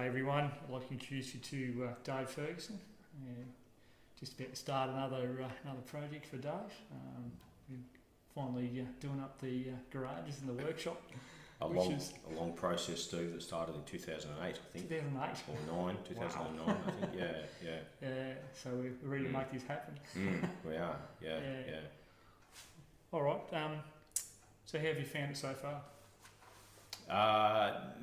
everyone. I'd like to introduce you to Dave Ferguson. Just about to start another project for Dave. We're finally doing up the garages and the workshop. A long process, Steve, that started in 2008, I think. 2008? Or 2009, Wow. I think, yeah. So we're ready to make this happen. We are, yeah. All right, so how have you found it so far?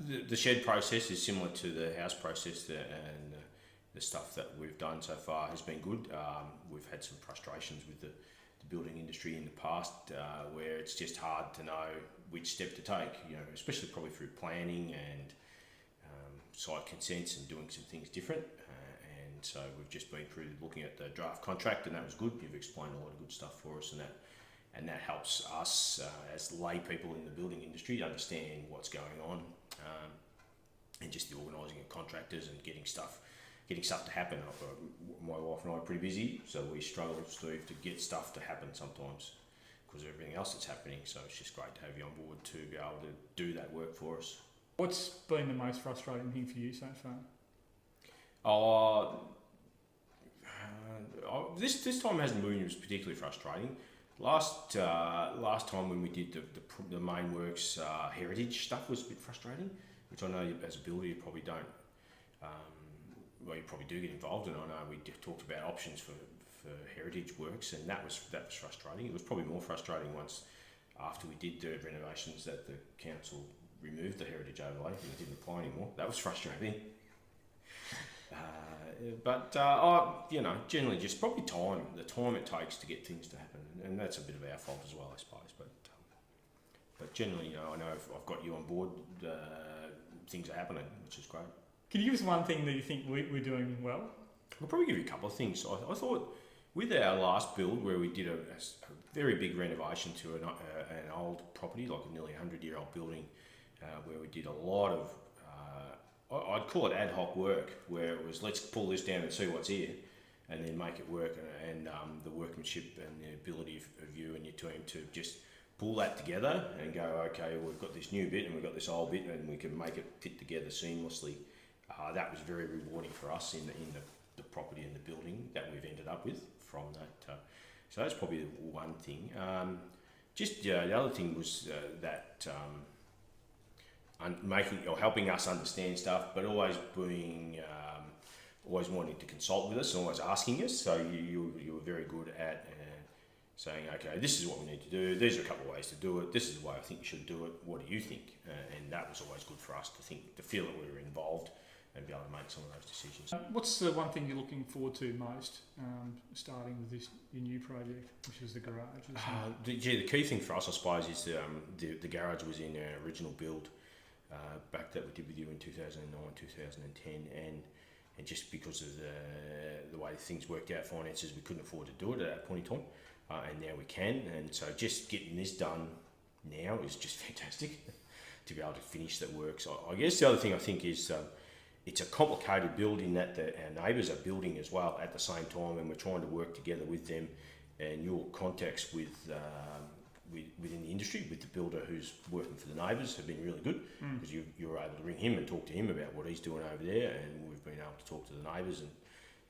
The shed process is similar to the house process, and the stuff that we've done so far has been good. We've had some frustrations with the building industry in the past, where it's just hard to know which step to take, especially probably through planning and site consents and doing some things different. And so we've just been through looking at the draft contract, and that was good. You've explained a lot of good stuff for us, and that helps us as lay people in the building industry understand what's going on, and just the organising of contractors and getting stuff to happen. My wife and I are pretty busy, so we struggle, Steve, to get stuff to happen sometimes because of everything else that's happening. So it's just great to have you on board to be able to do that work for us. What's been the most frustrating thing for you so far? This time hasn't been particularly frustrating. Last time when we did the main works heritage stuff was a bit frustrating, which I know as a builder you probably don't. You probably do get involved, and I know we talked about options for heritage works, and that was frustrating. It was probably more frustrating once after we did the renovations that the council removed the heritage overlay and it didn't apply anymore. That was frustrating. But generally just probably the time it takes to get things to happen, and that's a bit of our fault as well, I suppose. But generally, I know if I've got you on board, things are happening, which is great. Can you give us one thing that you think we're doing well? I'll probably give you a couple of things. I thought with our last build, where we did a very big renovation to an old property, like a nearly 100-year-old building, where we did a lot of, I'd call it ad hoc work, where it was let's pull this down and see what's here, and then make it work, and the workmanship and the ability of you and your team to just pull that together and go, okay, we've got this new bit and we've got this old bit, and we can make it fit together seamlessly. That was very rewarding for us in the property and the building that we've ended up with from that. So that's probably the one thing. The other thing was that helping us understand stuff, but always being always wanting to consult with us and always asking us. So you were very good at saying, okay, this is what we need to do. There's a couple of ways to do it. This is the way I think you should do it. What do you think? And that was always good for us to feel that we were involved and be able to make some of those decisions. What's the one thing you're looking forward to most, starting with your new project, which is the garage? The key thing for us, I suppose, is the garage was in our original build back that we did with you in 2009, 2010, and just because of the way things worked out, finances, we couldn't afford to do it at that point in time, and now we can, and so just getting this done now is just fantastic to be able to finish that work. So I guess the other thing I think is it's a complicated build in that our neighbours are building as well at the same time, and we're trying to work together with them, and your contacts within the industry with the builder who's working for the neighbours have been really good, because you were able to ring him and talk to him about what he's doing over there, and we've been able to talk to the neighbours and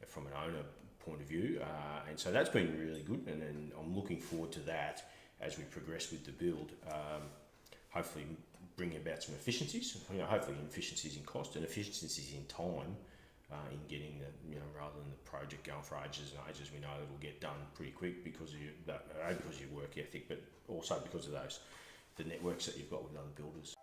from an owner point of view, and so that's been really good, and then I'm looking forward to that as we progress with the build. Hopefully bringing about some efficiencies, hopefully efficiencies in cost and efficiencies in time, in getting rather than the project going for ages and ages, we know it'll get done pretty quick because of your work ethic, but also because of the networks that you've got with other builders.